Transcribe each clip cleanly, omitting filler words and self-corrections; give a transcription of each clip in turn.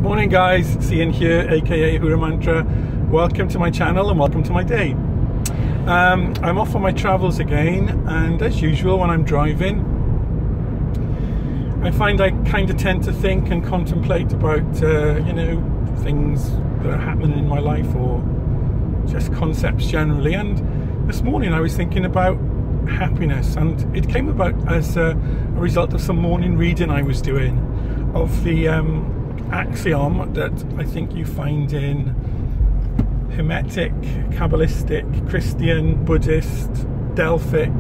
Morning guys, Ian here, aka Hura Mantra. Welcome to my channel and welcome to my day. I'm off on my travels again, and as usual when I'm driving I find I kind of tend to think and contemplate about things that are happening in my life or just concepts generally. And this morning I was thinking about happiness, and it came about as a result of some morning reading I was doing of the axiom that I think you find in Hermetic, Kabbalistic, Christian, Buddhist, Delphic,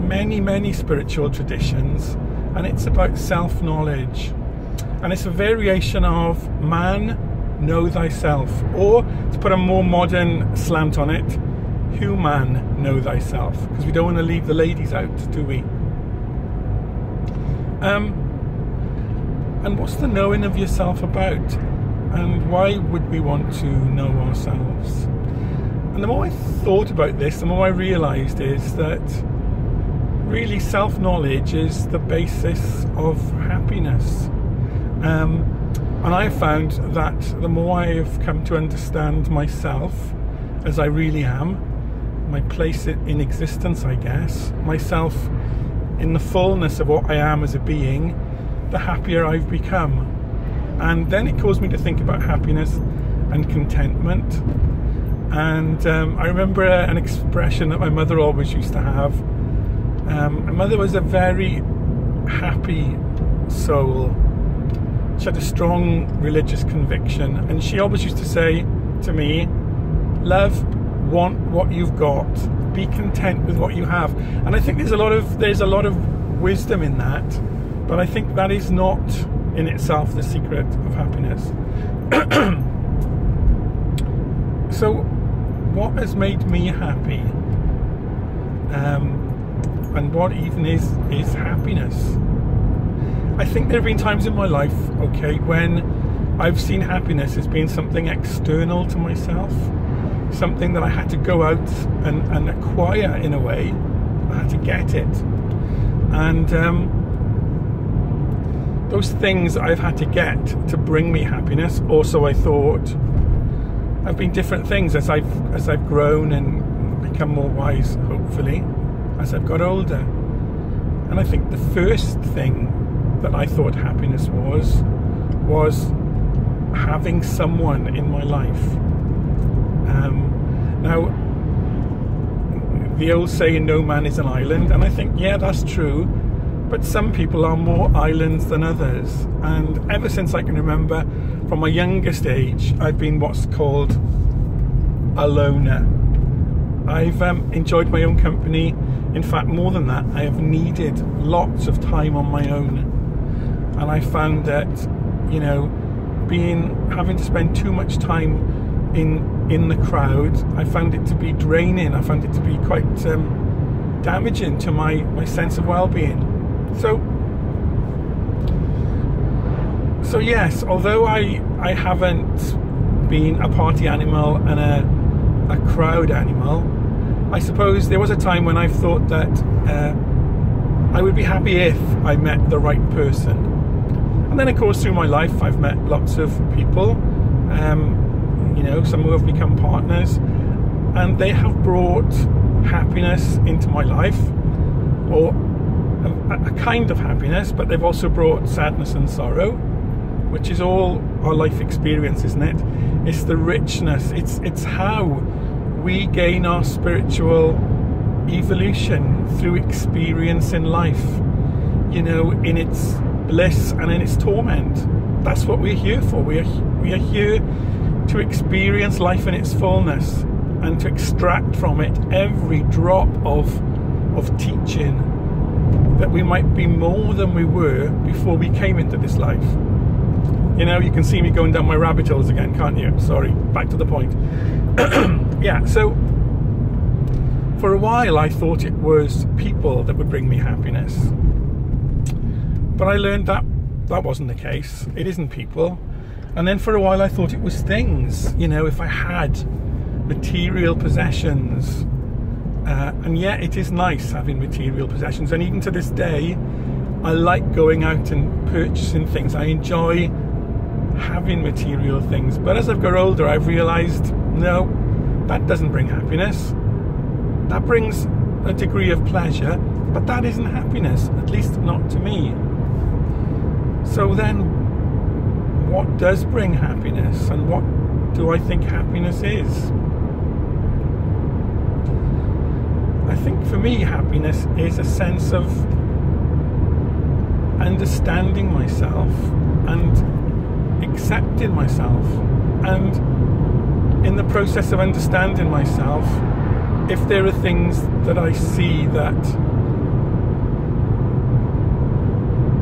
many spiritual traditions, and it's about self-knowledge, and it's a variation of man, know thyself, or to put a more modern slant on it, human, know thyself, because we don't want to leave the ladies out, do we? And what's the knowing of yourself about? And why would we want to know ourselves? And the more I thought about this, the more I realised is that really self-knowledge is the basis of happiness. And I have found that the more I've come to understand myself as I really am, my place in existence, I guess, myself in the fullness of what I am as a being, the happier I've become. And then it caused me to think about happiness and contentment. And I remember an expression that my mother always used to have. My mother was a very happy soul. She had a strong religious conviction, and she always used to say to me, love, want what you've got, be content with what you have. And I think there's a lot of wisdom in that, but I think that is not in itself the secret of happiness. So what has made me happy, and what even is happiness? I think there have been times in my life, okay, when I've seen happiness as being something external to myself, something that I had to go out and acquire in a way. I had to get it. And those things I've had to get to bring me happiness, also I thought, have been different things as I've grown and become more wise, hopefully, as I've got older. And I think the first thing that I thought happiness was having someone in my life. Now, the old saying, no man is an island, and I think, yeah, that's true, but some people are more islands than others. And ever since I can remember, from my youngest age, I've been what's called a loner. I've enjoyed my own company. In fact, more than that, I have needed lots of time on my own. And I found that, having to spend too much time in the crowd, I found it to be draining. I found it to be quite damaging to my sense of well-being. So yes, although I haven't been a party animal and a crowd animal, I suppose there was a time when I thought that I would be happy if I met the right person. And then of course through my life I've met lots of people, some who have become partners, and they have brought happiness into my life, or a kind of happiness, but they've also brought sadness and sorrow, which is all our life experience, isn't it? It's the richness, it's how we gain our spiritual evolution through experience in life, in its bliss and in its torment. That's what we're here for. We are here to experience life in its fullness and to extract from it every drop of teaching, that we might be more than we were before we came into this life. You can see me going down my rabbit holes again, can't you? Sorry, back to the point. Yeah, so for a while I thought it was people that would bring me happiness, but I learned that wasn't the case. It isn't people. And then for a while I thought it was things, if I had material possessions. And yeah, it is nice having material possessions, and even to this day I like going out and purchasing things. I enjoy having material things. But as I've got older, I've realized, no, that doesn't bring happiness. That brings a degree of pleasure, but that isn't happiness, at least not to me. So then, what does bring happiness, and what do I think happiness is? I think for me, happiness is a sense of understanding myself and accepting myself, and in the process of understanding myself, if there are things that I see that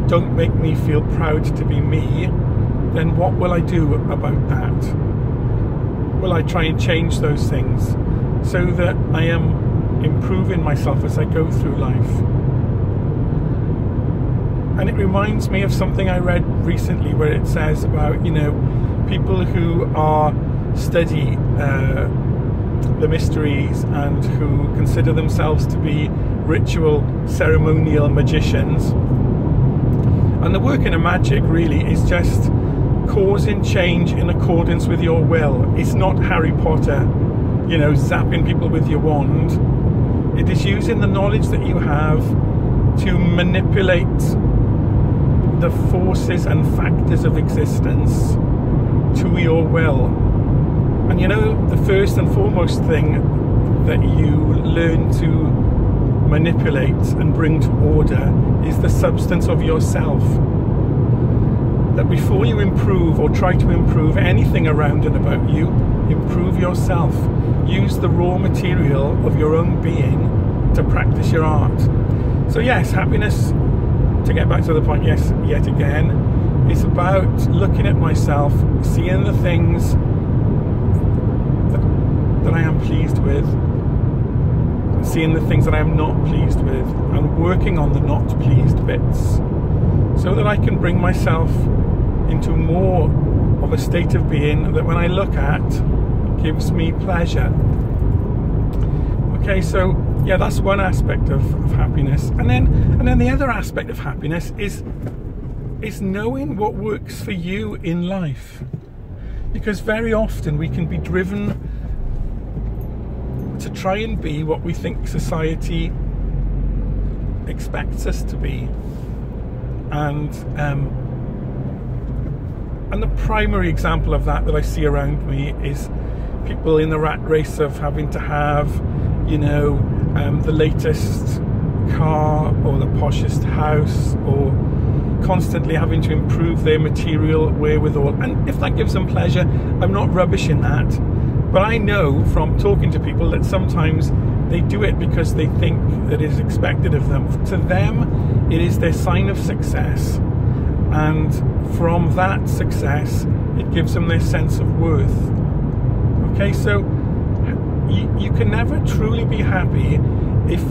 don't make me feel proud to be me, then what will I do about that? Will I try and change those things so that I am improving myself as I go through life? And it reminds me of something I read recently where it says about, people who study the mysteries and who consider themselves to be ritual, ceremonial magicians. And the working of magic really is just causing change in accordance with your will. It's not Harry Potter, zapping people with your wand. It is using the knowledge that you have to manipulate the forces and factors of existence to your will. And the first and foremost thing that you learn to manipulate and bring to order is the substance of yourself. That before you improve or try to improve anything around and about you, improve yourself. Use the raw material of your own being to practice your art. So yes, happiness, to get back to the point, yes, yet again, is about looking at myself, seeing the things that I am pleased with, seeing the things that I am not pleased with, and working on the not pleased bits, so that I can bring myself into more of a state of being that when I look at, gives me pleasure. Okay, so yeah, that's one aspect of happiness. And then the other aspect of happiness is knowing what works for you in life. Because very often we can be driven to try and be what we think society expects us to be. And the primary example of that I see around me is people in the rat race of having to have, the latest car or the poshest house, or constantly having to improve their material wherewithal. And if that gives them pleasure, I'm not rubbishing that. But I know from talking to people that sometimes they do it because they think that it is expected of them. To them, it is their sign of success. And from that success, it gives them their sense of worth. Okay, so you can never truly be happy if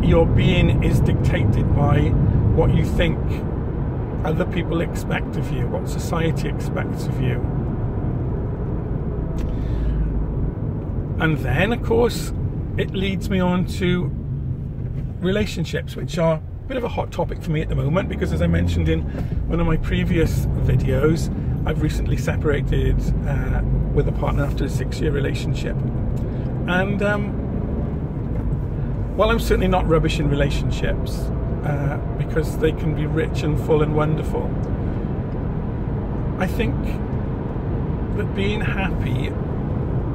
your being is dictated by what you think other people expect of you, what society expects of you. And then, of course, it leads me on to relationships, which are a bit of a hot topic for me at the moment, because as I mentioned in one of my previous videos, I've recently separated with a partner after a 6-year relationship. And while I'm certainly not rubbish in relationships, because they can be rich and full and wonderful, I think that being happy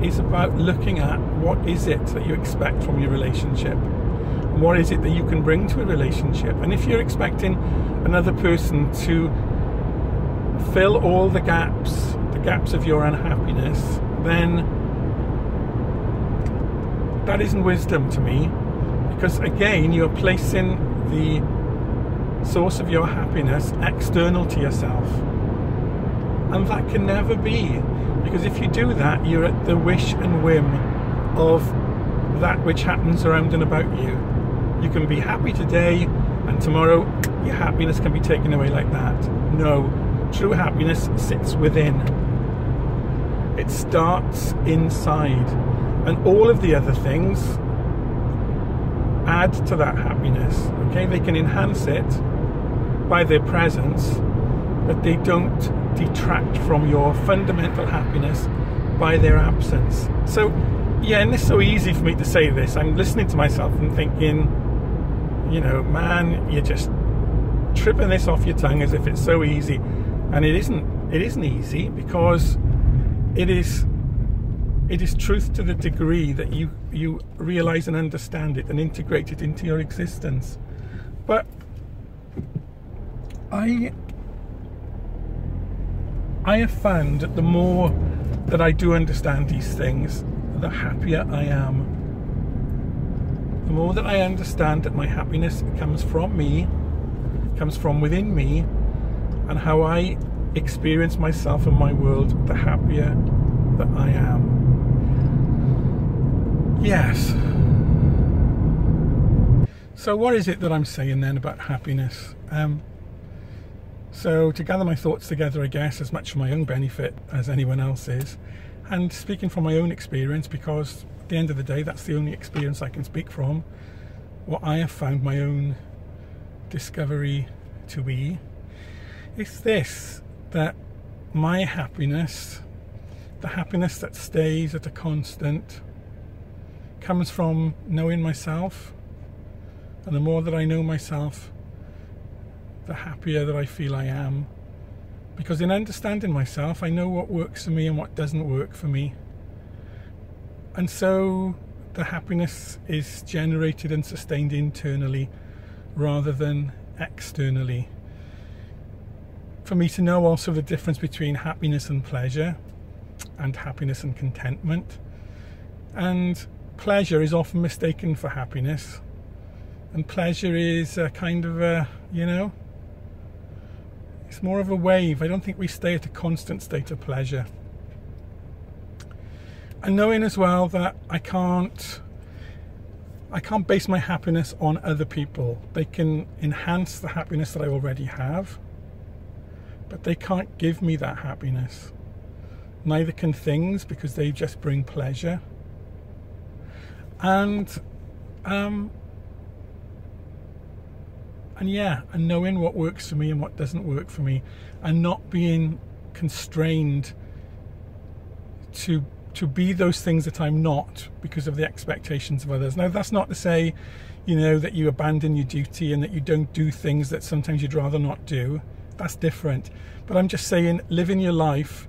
is about looking at what is it that you expect from your relationship, and what is it that you can bring to a relationship. And if you're expecting another person to fill all the gaps of your unhappiness, then that isn't wisdom to me, because again, you're placing the source of your happiness external to yourself, and that can never be. Because if you do that, you're at the wish and whim of that which happens around and about you. You can be happy today, and tomorrow your happiness can be taken away like that. No, true happiness sits within. It starts inside. And all of the other things add to that happiness. Okay, they can enhance it by their presence, but they don't detract from your fundamental happiness by their absence. So yeah, and it's so easy for me to say this. I'm listening to myself and thinking, you know, man, you're just tripping this off your tongue as if it's so easy. And it isn't easy, because it is truth to the degree that you realize and understand it and integrate it into your existence. But I have found that the more that I do understand these things, the happier I am. The more that I understand that my happiness comes from me, comes from within me, and how I experience myself and my world, the happier that I am. Yes. So what is it that I'm saying then about happiness? So to gather my thoughts together, I guess, as much for my own benefit as anyone else's, and speaking from my own experience, because at the end of the day, that's the only experience I can speak from, what I have found my own discovery to be, is this, that my happiness, the happiness that stays at a constant, comes from knowing myself. And the more that I know myself, the happier that I feel I am. Because in understanding myself, I know what works for me and what doesn't work for me. And so the happiness is generated and sustained internally rather than externally. For me to know also the difference between happiness and pleasure, and happiness and contentment. And pleasure is often mistaken for happiness. And pleasure is a kind of a, you know, it's more of a wave. I don't think we stay at a constant state of pleasure. And knowing as well that I can't base my happiness on other people. They can enhance the happiness that I already have, but they can't give me that happiness. Neither can things, because they just bring pleasure. And yeah, and knowing what works for me and what doesn't work for me, and not being constrained to be those things that I'm not because of the expectations of others. Now, that's not to say, you know, that you abandon your duty and that you don't do things that sometimes you'd rather not do. That's different. But I'm just saying, living your life,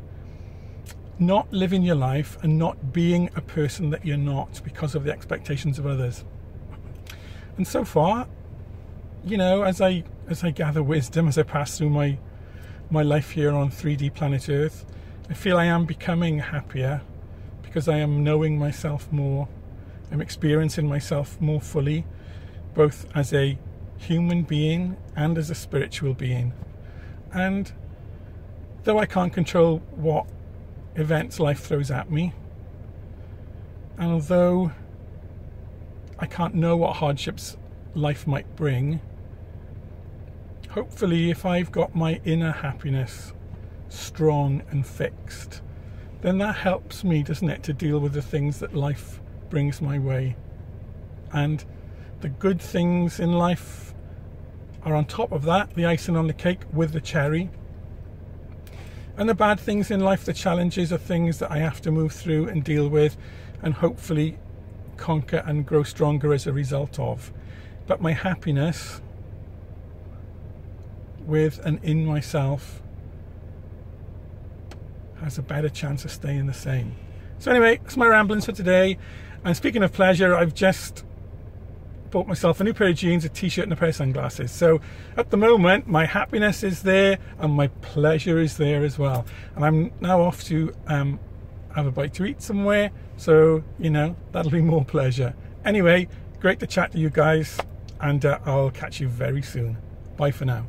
not living your life and not being a person that you're not because of the expectations of others. And so far, you know, as I gather wisdom, as I pass through my life here on 3D planet Earth, I feel I am becoming happier because I am knowing myself more. I'm experiencing myself more fully, both as a human being and as a spiritual being. And though I can't control what events life throws at me, and although I can't know what hardships life might bring, hopefully if I've got my inner happiness strong and fixed, then that helps me, doesn't it, to deal with the things that life brings my way. And the good things in life are on top of that, the icing on the cake with the cherry. And the bad things in life, the challenges, are things that I have to move through and deal with and hopefully conquer and grow stronger as a result of. But my happiness with and in myself has a better chance of staying the same. So anyway, that's my ramblings for today. And speaking of pleasure, I've just bought myself a new pair of jeans, a t-shirt and a pair of sunglasses. So at the moment, my happiness is there and my pleasure is there as well. And I'm now off to have a bite to eat somewhere. So, you know, that'll be more pleasure. Anyway, great to chat to you guys, and I'll catch you very soon. Bye for now.